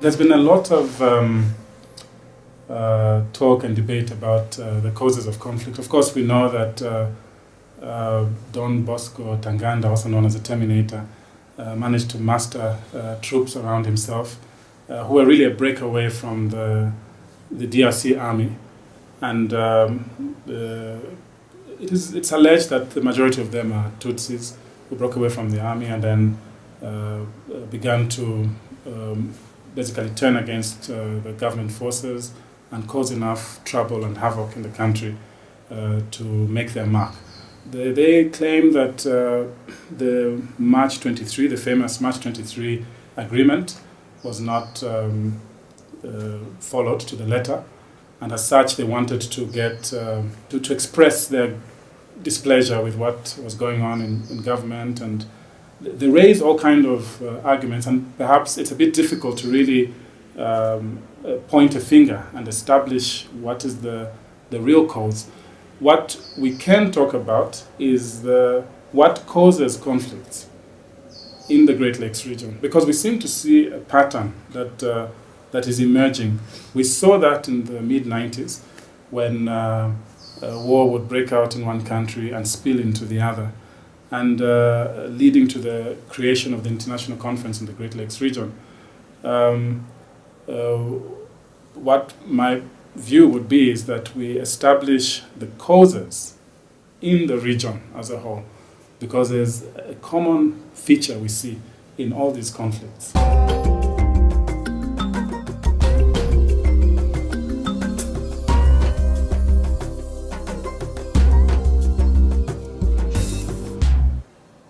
There's been a lot of talk and debate about the causes of conflict. Of course, we know that Don Bosco Tanganda, also known as the Terminator, managed to muster troops around himself who were really a breakaway from the DRC army. And it's alleged that the majority of them are Tutsis who broke away from the army and then began to basically turn against the government forces and cause enough trouble and havoc in the country to make their mark. They claim that the March 23, the famous March 23 agreement, was not followed to the letter, and as such they wanted to get to express their displeasure with what was going on in government, and they raise all kind of arguments, and perhaps it's a bit difficult to really point a finger and establish what is the real cause. What we can talk about is what causes conflicts in the Great Lakes region, because we seem to see a pattern that is emerging. We saw that in the mid-90s when a war would break out in one country and spill into the other, and leading to the creation of the International Conference in the Great Lakes region. What my view would be is that we establish the causes in the region as a whole, because there's a common feature we see in all these conflicts.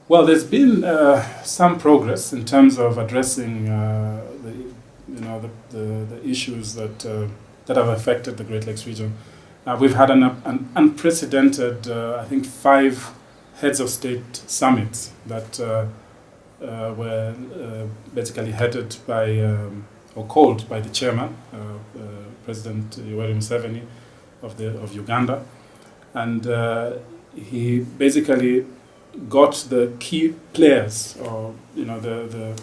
Well, there's been some progress in terms of addressing the issues that have affected the Great Lakes region. We've had an unprecedented, I think, 5 heads of state summits that were basically headed by or called by the chairman, President Yoweri Museveni of Uganda, and he basically got the key players, or the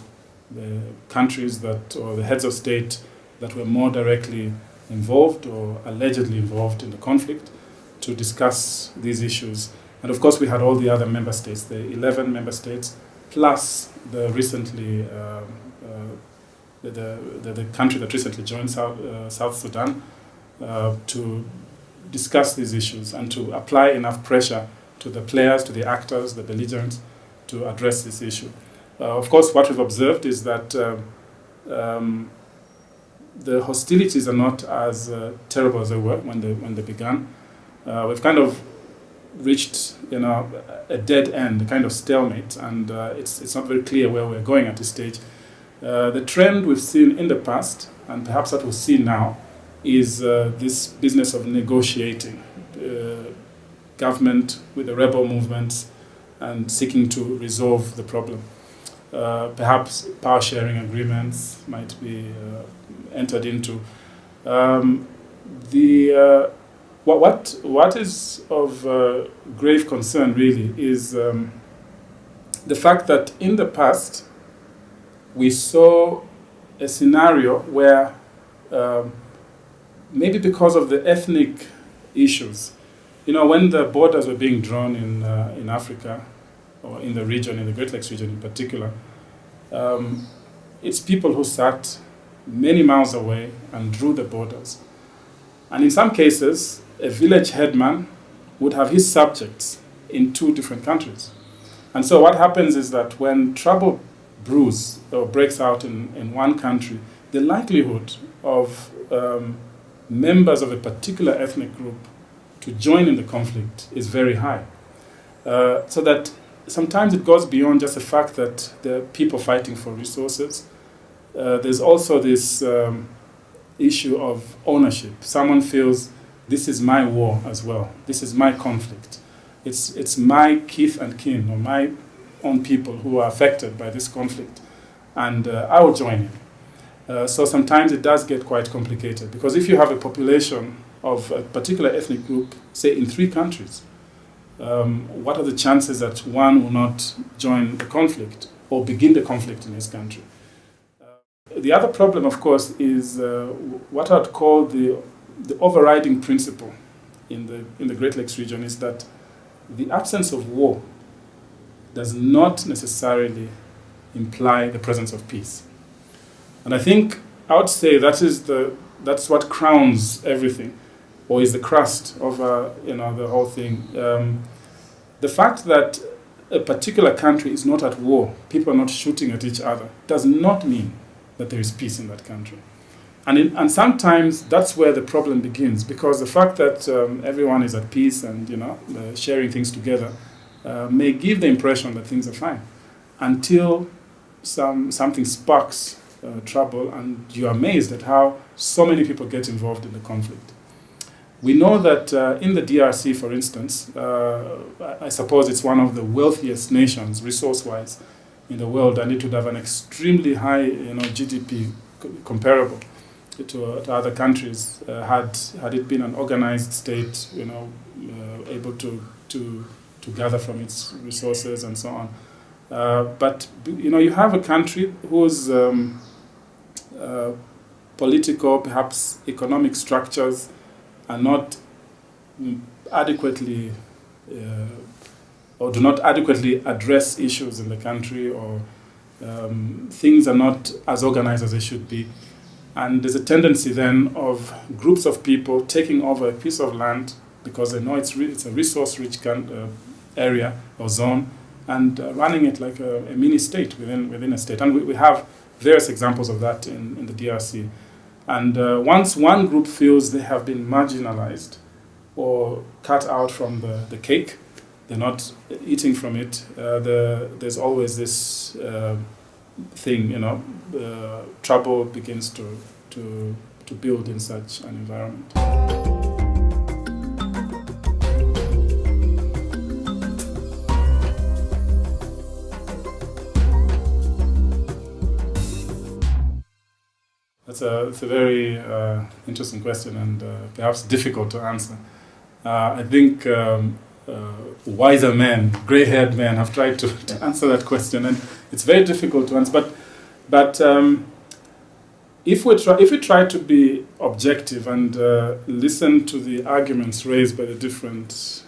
countries or the heads of state that were more directly involved or allegedly involved in the conflict, to discuss these issues. And of course we had all the other member states, the 11 member states, plus the recently the country that recently joined South Sudan, to discuss these issues and to apply enough pressure to the players, to the actors, the belligerents, to address this issue. Of course, what we've observed is that the hostilities are not as terrible as they were when they began. We've kind of reached, a dead end, a kind of stalemate, and it's not very clear where we're going at this stage. The trend we've seen in the past, and perhaps that we'll see now, is this business of negotiating. Government with the rebel movements and seeking to resolve the problem. Perhaps power sharing agreements might be entered into. What is of grave concern really is the fact that in the past we saw a scenario where maybe because of the ethnic issues, when the borders were being drawn in Africa, or in the region, in the Great Lakes region in particular, it's people who sat many miles away and drew the borders. And in some cases, a village headman would have his subjects in 2 different countries. And so what happens is that when trouble brews or breaks out in one country, the likelihood of members of a particular ethnic group to join in the conflict is very high. So that sometimes it goes beyond just the fact that there are people fighting for resources. There's also this issue of ownership. Someone feels, this is my war as well. This is my conflict. It's my kith and kin, or my own people who are affected by this conflict, and I will join in. So sometimes it does get quite complicated, because if you have a population of a particular ethnic group, say in 3 countries, what are the chances that one will not join the conflict or begin the conflict in his country? the other problem, of course, is what I'd call the overriding principle in the Great Lakes region is that the absence of war does not necessarily imply the presence of peace. And I think I would say that's what crowns everything, or is the crust of the whole thing. The fact that a particular country is not at war, people are not shooting at each other, does not mean that there is peace in that country. And sometimes that's where the problem begins, because the fact that everyone is at peace and sharing things together may give the impression that things are fine, until something sparks trouble, and you're amazed at how so many people get involved in the conflict. We know that in the DRC, for instance, I suppose it's one of the wealthiest nations, resource-wise, in the world, and it would have an extremely high, GDP comparable to other countries had it been an organized state, able to gather from its resources and so on. But you have a country whose political, perhaps economic structures are not adequately or do not adequately address issues in the country, or things are not as organized as they should be. And there's a tendency then of groups of people taking over a piece of land because they know it's a resource-rich area or zone, and running it like a mini state within a state. And we have various examples of that in the DRC. And once one group feels they have been marginalized or cut out from the cake, they're not eating from it, there's always this thing, trouble begins to build in such an environment. It's a very interesting question, and perhaps difficult to answer. I think wiser men, gray-haired men, have tried to answer that question, and it's very difficult to answer. But if we try to be objective and listen to the arguments raised by the different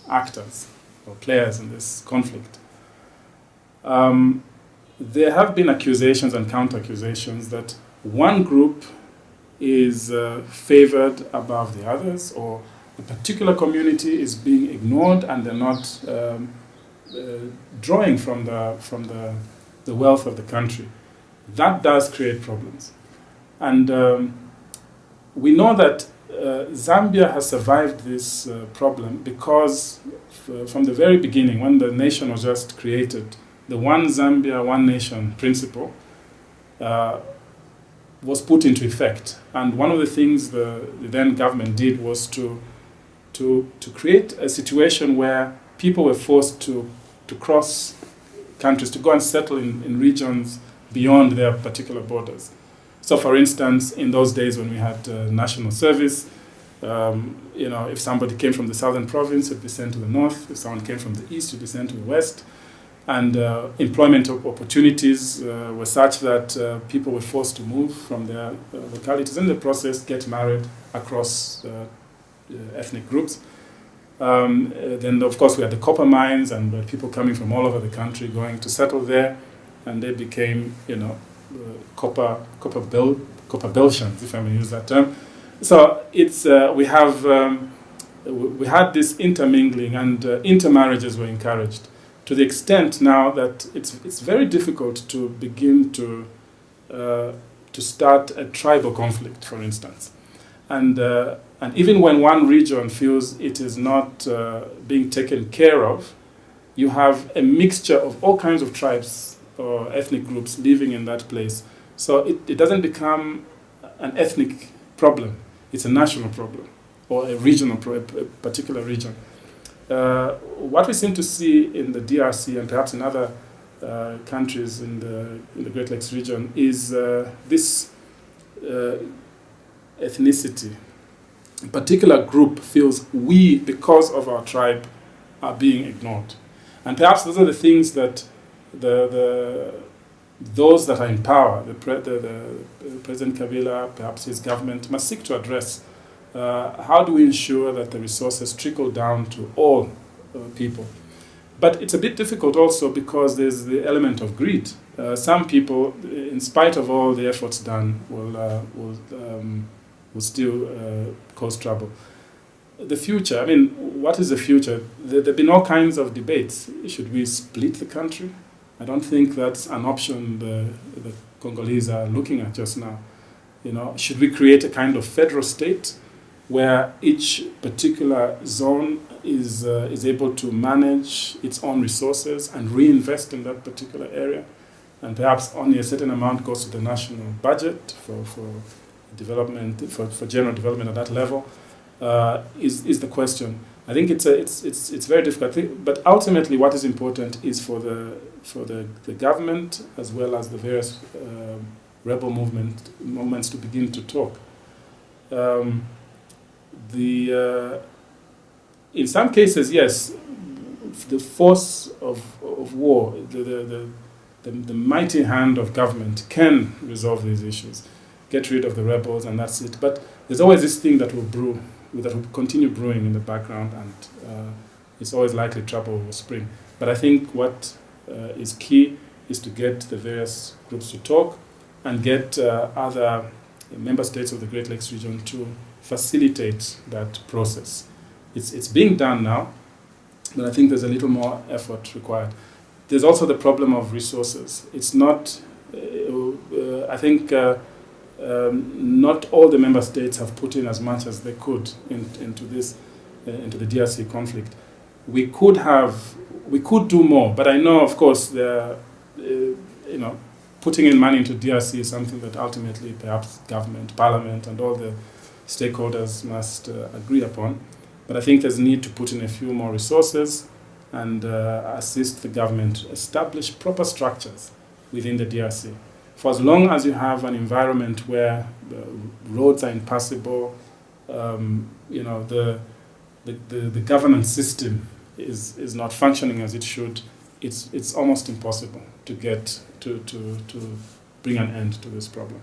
actors or players in this conflict, there have been accusations and counter-accusations that one group is favored above the others, or a particular community is being ignored and they're not drawing from the wealth of the country. That does create problems. And we know that Zambia has survived this problem because from the very beginning, when the nation was just created, the one Zambia, one nation principle was put into effect. And one of the things the then government did was to create a situation where people were forced to cross countries, to go and settle in regions beyond their particular borders. So for instance, in those days when we had national service, if somebody came from the southern province, it'd be sent to the north. If someone came from the east, it'd be sent to the west. And employment opportunities were such that people were forced to move from their localities, in the process get married across ethnic groups. Then, of course, we had the copper mines and people coming from all over the country going to settle there, and they became, copper Belgians, if I may use that term. So it's we had this intermingling, and intermarriages were encouraged, to the extent now that it's very difficult to begin to start a tribal conflict, for instance. And even when one region feels it is not being taken care of, you have a mixture of all kinds of tribes or ethnic groups living in that place. So it doesn't become an ethnic problem. It's a national problem, or a regional problem, a particular region. What we seem to see in the DRC and perhaps in other countries in the Great Lakes region is this ethnicity. A particular group feels we, because of our tribe, are being ignored. And perhaps those are the things that the those that are in power, the President Kabila, perhaps his government, must seek to address. How do we ensure that the resources trickle down to all people? But it's a bit difficult also because there's the element of greed. Some people, in spite of all the efforts done, will still cause trouble. The future, I mean, what is the future? There have been all kinds of debates. Should we split the country? I don't think that's an option the Congolese are looking at just now. Should we create a kind of federal state where each particular zone is able to manage its own resources and reinvest in that particular area, and perhaps only a certain amount goes to the national budget for development, for general development at that level, is the question. I think it's very difficult. But ultimately, what is important is for the government as well as the various rebel movements to begin to talk. In some cases, yes, the force of war, the mighty hand of government can resolve these issues, get rid of the rebels, and that's it. But there's always this thing that will continue brewing in the background, and it's always likely trouble will spring. But I think what is key is to get the various groups to talk and get other member states of the Great Lakes region to facilitate that process. It's being done now, but I think there's a little more effort required. There's also the problem of resources. It's not, I think, not all the member states have put in as much as they could into the DRC conflict. We could do more, but I know, of course, putting in money into DRC is something that ultimately perhaps government, parliament, and all the stakeholders must agree upon. But I think there's a need to put in a few more resources and assist the government to establish proper structures within the DRC. For as long as you have an environment where the roads are impassable, the governance system is not functioning as it should, it's almost impossible to get to bring an end to this problem.